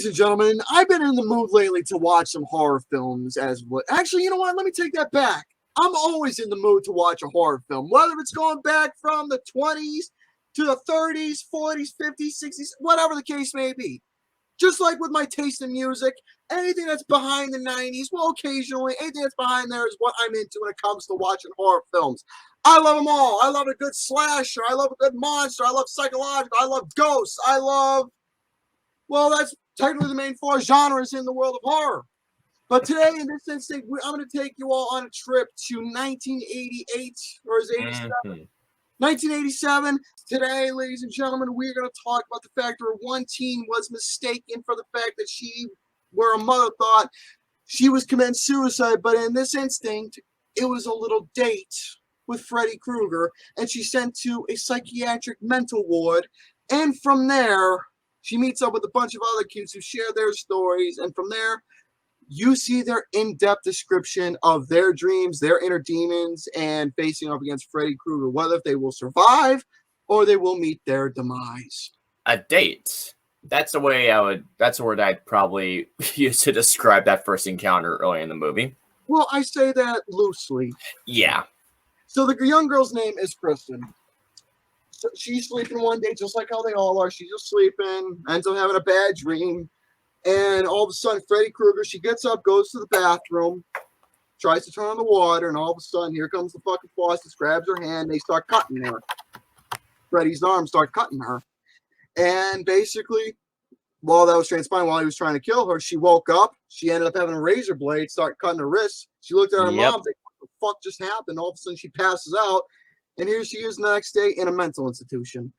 Ladies and gentlemen, I've been in the mood lately to watch some horror films Actually, you know what? Let me take that back. I'm always in the mood to watch a horror film, whether it's going back from the 20s to the 30s, 40s, 50s, 60s, whatever the case may be. Just like with my taste in music, anything that's behind the 90s, well, occasionally, anything that's behind there is what I'm into when it comes to watching horror films. I love them all. I love a good slasher. I love a good monster. I love psychological. I love ghosts. Well, that's technically the main four genres in the world of horror. But today, in this instance, I'm going to take you all on a trip to 1988, or is it 87? 1987. Today, ladies and gentlemen, we're going to talk about the fact where one teen was mistaken for the fact that where a mother thought she was committing suicide, but in this instinct, it was a little date with Freddy Krueger, and she's sent to a psychiatric mental ward, and from there, she meets up with a bunch of other kids who share their stories, and from there, you see their in-depth description of their dreams, their inner demons, and facing up against Freddy Krueger, whether they will survive or they will meet their demise. A date. That's the word I'd probably use to describe that first encounter early in the movie. Well, I say that loosely. Yeah. So the young girl's name is Kristen. So she's sleeping one day, just like how they all are. She's just sleeping, ends up having a bad dream. And all of a sudden, Freddy Krueger, she gets up, goes to the bathroom, tries to turn on the water, and all of a sudden, here comes the fucking faucet, grabs her hand, they start cutting her. Freddy's arms start cutting her. And basically, while that was transpiring, while he was trying to kill her, she woke up. She ended up having a razor blade, start cutting her wrists. She looked at her mom, like, what the fuck just happened? All of a sudden, she passes out. And here she is the next day in a mental institution.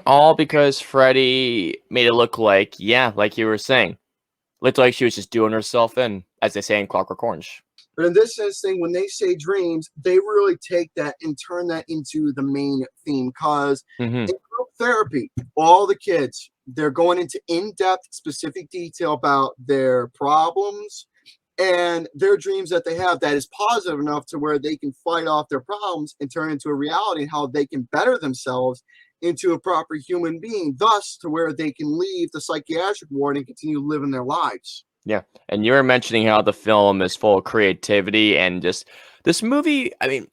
All because Freddy made it look like, like you were saying, looked like she was just doing herself in, as they say in Clockwork Orange. But in this thing, when they say dreams, they really take that and turn that into the main theme. Because in group therapy, all the kids, they're going into in-depth, specific detail about their problems and their dreams that they have that is positive enough to where they can fight off their problems and turn into a reality and how they can better themselves into a proper human being, thus to where they can leave the psychiatric ward and continue living their lives. Yeah, and you were mentioning how the film is full of creativity and just this movie, I mean,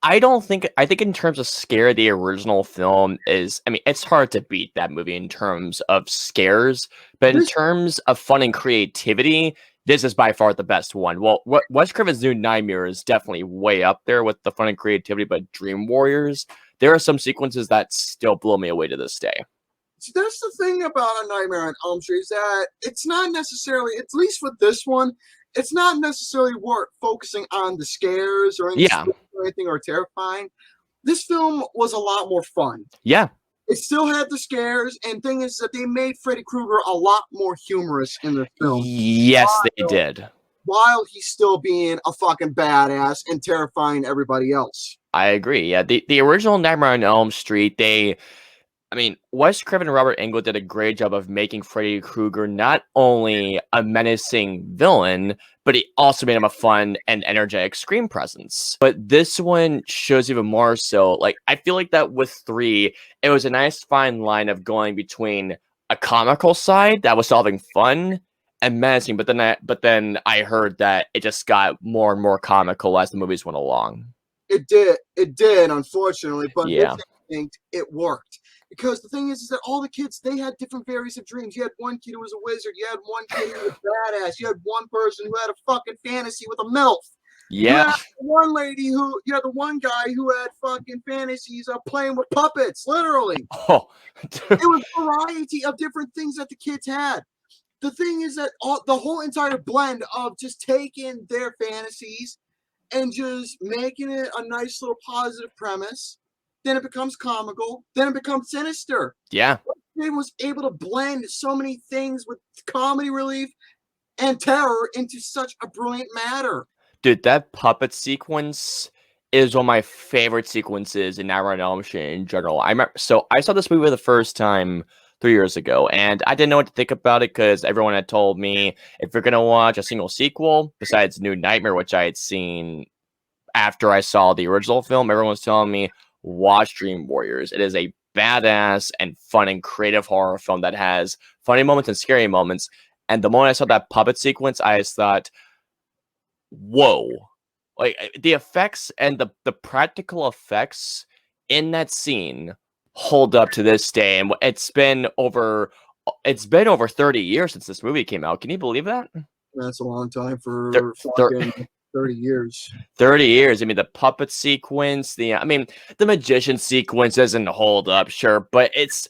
I think in terms of scare, the original film is, I mean, it's hard to beat that movie in terms of scares, but in terms of fun and creativity, this is by far the best one. Well, Wes Craven's New Nightmare is definitely way up there with the fun and creativity, but Dream Warriors, there are some sequences that still blow me away to this day. So that's the thing about A Nightmare on Elm Street is that it's not necessarily, at least for this one, it's not necessarily worth focusing on the scares or anything or terrifying. This film was a lot more fun. Yeah. It still had the scares, and thing is that they made Freddy Krueger a lot more humorous in the film. Yes, they did. While he's still being a fucking badass and terrifying everybody else. I agree. Yeah, the original Nightmare on Elm Street, Wes Craven and Robert Englund did a great job of making Freddy Krueger not only a menacing villain, but he also made him a fun and energetic screen presence. But this one shows even more so. Like, I feel like that with 3, it was a nice fine line of going between a comical side that was solving fun and menacing, but then I heard that it just got more and more comical as the movies went along. It did, unfortunately, but this instinct, it worked. Because the thing is that all the kids, they had different various of dreams. You had one kid who was a wizard. You had one kid who was a badass. You had one person who had a fucking fantasy with a MILF. Yeah. You had the one guy who had fucking fantasies of playing with puppets, literally. Oh. It was a variety of different things that the kids had. The thing is that the whole entire blend of just taking their fantasies and just making it a nice little positive premise. Then it becomes comical. Then it becomes sinister. Yeah. They was able to blend so many things with comedy relief and terror into such a brilliant manner. Dude, that puppet sequence is one of my favorite sequences in Nightmare on Elm Street in general. I saw this movie the first time 3 years ago, and I didn't know what to think about it because everyone had told me if you're going to watch a single sequel besides New Nightmare, which I had seen after I saw the original film, everyone was telling me, watch Dream Warriors. It is a badass and fun and creative horror film that has funny moments and scary moments. And the moment I saw that puppet sequence, I just thought, whoa. Like the effects and the practical effects in that scene hold up to this day. And it's been over 30 years since this movie came out. Can you believe that? That's a long time for Thir- fucking 30 years. 30 years. I mean, the puppet sequence, the magician sequence doesn't hold up, sure, but it's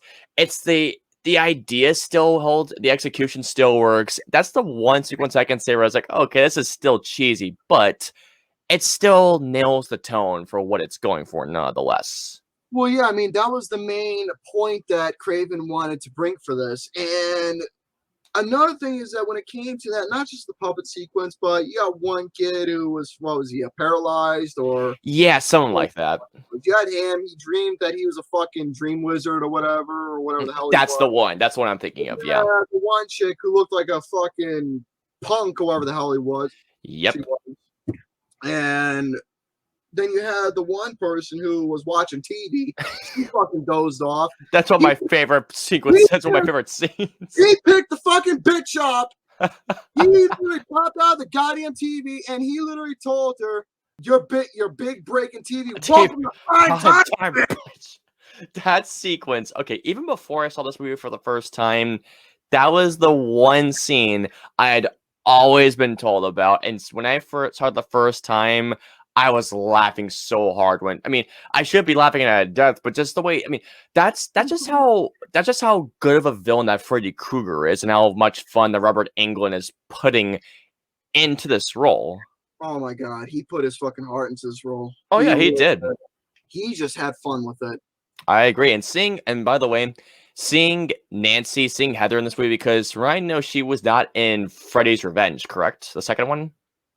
the idea still holds, the execution still works. That's the one sequence I can say where I was like, okay, this is still cheesy, but it still nails the tone for what it's going for, nonetheless. Well, yeah, I mean, that was the main point that Craven wanted to bring for this. And another thing is that when it came to that, not just the puppet sequence, but you got one kid who was, what was he, paralyzed or... Yeah, something like that. You had him, he dreamed that he was a fucking dream wizard or whatever the hell That's the one. That's what I'm thinking of, yeah. The one chick who looked like a fucking punk or whatever the hell he was. Yep. And then you had the one person who was watching TV. She fucking dozed off. That's one of my favorite sequences. That's one of my favorite scenes. He picked the fucking bitch up. He literally popped out of the goddamn TV and he literally told her, your big break in TV. Welcome to prime time, bitch. That sequence. Okay, even before I saw this movie for the first time, that was the one scene I had always been told about. And when I first saw it the first time, I was laughing so hard I should be laughing at death, but just the way, that's just how good of a villain that Freddy Krueger is and how much fun that Robert Englund is putting into this role. Oh my God, he put his fucking heart into this role. Oh yeah, he did. He just had fun with it. I agree. And by the way, seeing Heather in this movie, because Ryan knows she was not in Freddy's Revenge, correct? The second one?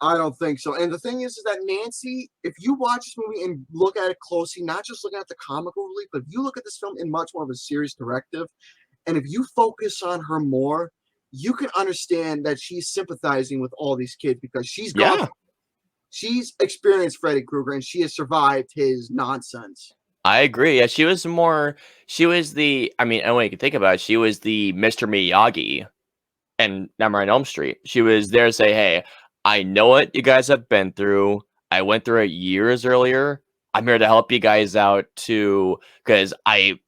I don't think so. And the thing is that Nancy, if you watch this movie and look at it closely, not just looking at the comical relief, but if you look at this film in much more of a serious directive, and if you focus on her more, you can understand that she's sympathizing with all these kids because she's gone. Yeah. She's experienced Freddy Krueger and she has survived his nonsense. I agree. Yeah, she was the, when you can think about it, she was the Mr. Miyagi in Nightmare on Elm Street. She was there to say, hey, I know what you guys have been through. I went through it years earlier. I'm here to help you guys out too, because I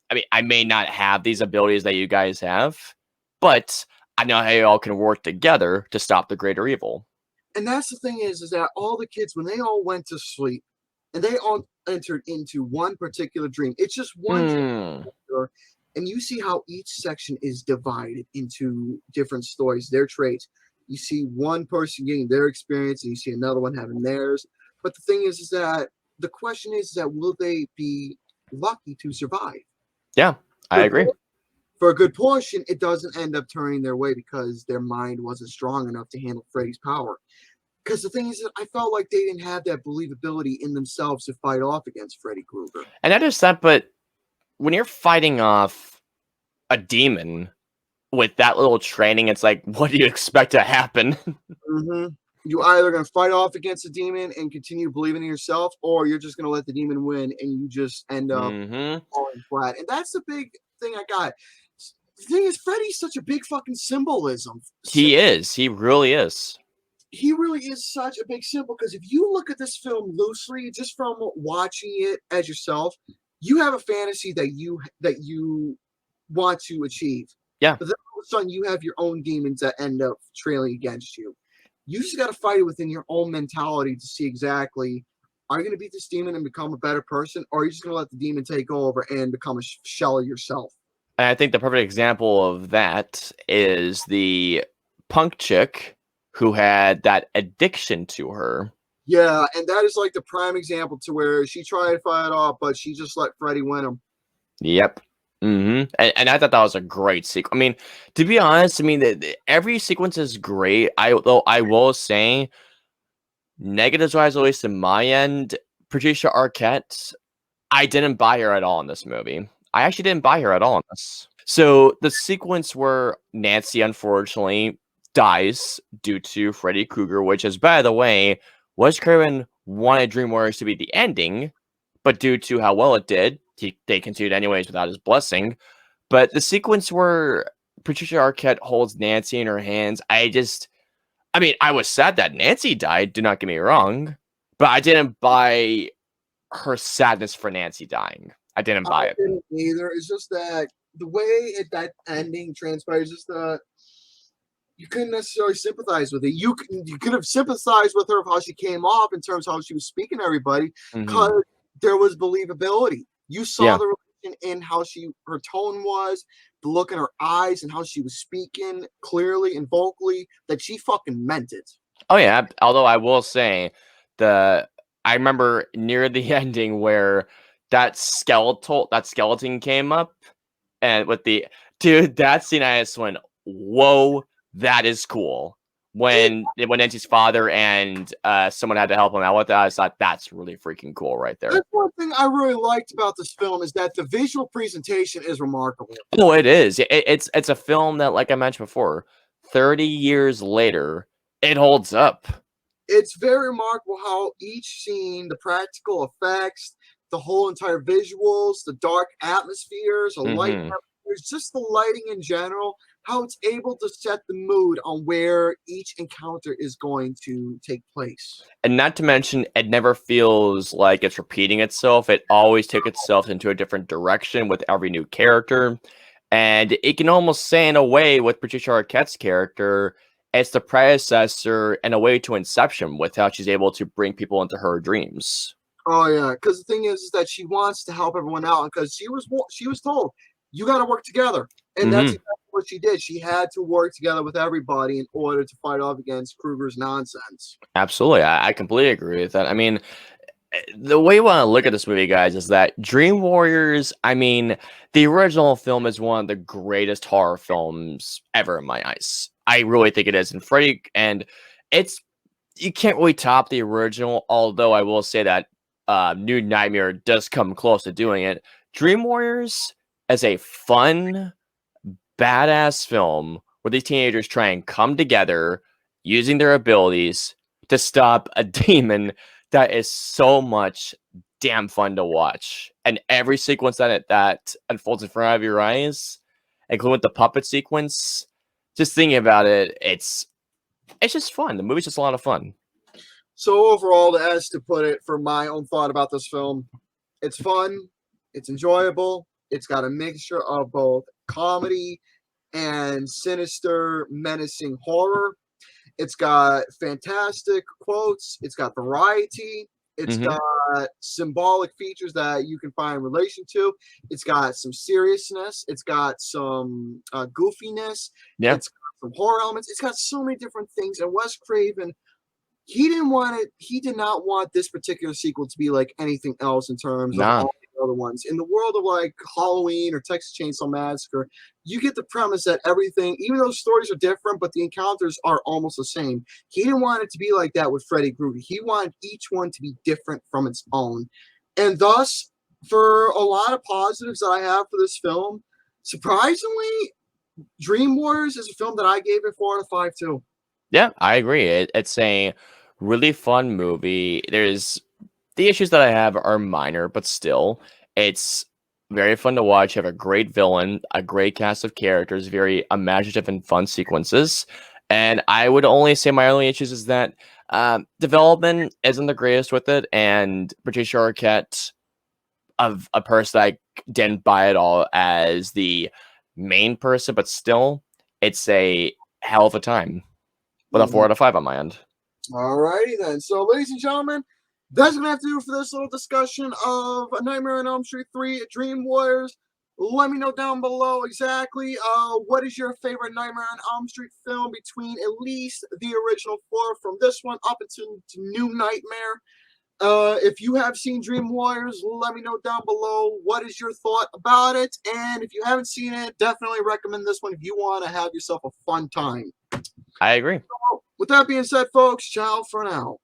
may not have these abilities that you guys have, but I know how you all can work together to stop the greater evil. And that's the thing is that all the kids, when they all went to sleep and they all entered into one particular dream, it's just one dream. And you see how each section is divided into different stories, their traits. You see one person getting their experience and you see another one having theirs. But the thing is that the question is that will they be lucky to survive? Yeah, I agree. For a good portion, it doesn't end up turning their way because their mind wasn't strong enough to handle Freddy's power. Because the thing is that I felt like they didn't have that believability in themselves to fight off against Freddy Krueger. And not just that, but when you're fighting off a demon with that little training, it's like, what do you expect to happen? You either going to fight off against the demon and continue believing in yourself, or you're just going to let the demon win and you just end up falling flat. And that's the big thing I got. The thing is, Freddy's such a big fucking symbolism. He is. He really is. He really is such a big symbol because if you look at this film loosely, just from watching it as yourself, you have a fantasy that you want to achieve. Yeah. But then all of a sudden you have your own demons that end up trailing against you. You just got to fight it within your own mentality to see exactly, are you going to beat this demon and become a better person, or are you just going to let the demon take over and become a shell of yourself? And I think the perfect example of that is the punk chick who had that addiction to her. Yeah, and that is like the prime example to where she tried to fight it off, but she just let Freddy win him. Yep. And I thought that was a great sequence. To be honest, every sequence is great. Though I will say, negatives-wise, at least in my end, Patricia Arquette, I didn't buy her at all in this movie. I actually didn't buy her at all in this. So the sequence where Nancy, unfortunately, dies due to Freddy Krueger, which is, by the way, Wes Craven wanted Dream Warriors to be the ending, but due to how well it did, they continued anyways without his blessing. But the sequence where Patricia Arquette holds Nancy in her hands, I mean, I was sad that Nancy died, do not get me wrong, but I didn't buy her sadness for Nancy dying. I didn't buy it. Didn't either. It's just that the way that ending transpires, just that you couldn't necessarily sympathize with it. You could have sympathized with her of how she came off in terms of how she was speaking to everybody, because there was believability. You saw the relation in how her tone was, the look in her eyes, and how she was speaking clearly and vocally, that she fucking meant it. Oh yeah, although I will say I remember near the ending where that skeleton came up, and with that scene, I just went, whoa, that is cool. When Nancy's father and someone had to help him out with that, I just thought that's really freaking cool right there. That's one thing I really liked about this film, is that the visual presentation is remarkable. Oh, it is. It's a film that, like I mentioned before, 30 years later, it holds up. It's very remarkable how each scene, the practical effects, the whole entire visuals, the dark atmospheres, the light atmospheres, just the lighting in general, how it's able to set the mood on where each encounter is going to take place. And not to mention, it never feels like it's repeating itself. It always takes itself into a different direction with every new character. And it can almost say, in a way, with Patricia Arquette's character, it's the predecessor in a way to Inception, with how she's able to bring people into her dreams. Oh yeah, because the thing is that she wants to help everyone out, because she was told, you got to work together, and that's exactly what she did. She had to work together with everybody in order to fight off against Kruger's nonsense. Absolutely, I completely agree with that. I mean, the way you want to look at this movie, guys, is that Dream Warriors, I mean, the original film is one of the greatest horror films ever in my eyes. I really think it is. And you can't really top the original, although I will say that New Nightmare does come close to doing it. Dream Warriors is a fun, badass film where these teenagers try and come together using their abilities to stop a demon that is so much damn fun to watch. And every sequence that unfolds in front of your eyes, including the puppet sequence, just thinking about it, it's just fun. The movie's just a lot of fun. So overall, as to put it, for my own thought about this film, it's fun, it's enjoyable, it's got a mixture of both comedy and sinister, menacing horror. It's got fantastic quotes. It's got variety. It's got symbolic features that you can find relation to. It's got some seriousness. It's got some goofiness. Yeah. It's got some horror elements. It's got so many different things. And Wes Craven, he did not want this particular sequel to be like anything else in terms of all the other ones. In the world of like Halloween or Texas Chainsaw Massacre, you get the premise that everything, even though stories are different, but the encounters are almost the same. He didn't want it to be like that with Freddy Krueger. He wanted each one to be different from its own. And thus, for a lot of positives that I have for this film, surprisingly, Dream Warriors is a film that I gave it 4 out of 5 too. Yeah, I agree. It's a really fun movie. There's the issues that I have are minor, but still, it's very fun to watch. You have a great villain, a great cast of characters, very imaginative and fun sequences. And I would only say my only issues is that development isn't the greatest with it, and Patricia Arquette, of a person I didn't buy at all as the main person, but still, it's a hell of a time. With a 4 out of 5 on my end. Alrighty then. So, ladies and gentlemen, that's going to have to do for this little discussion of A Nightmare on Elm Street 3, Dream Warriors. Let me know down below exactly what is your favorite Nightmare on Elm Street film between at least the original 4 from this one up until New Nightmare. If you have seen Dream Warriors, let me know down below what is your thought about it. And if you haven't seen it, definitely recommend this one if you want to have yourself a fun time. I agree. So, with that being said, folks, ciao for now.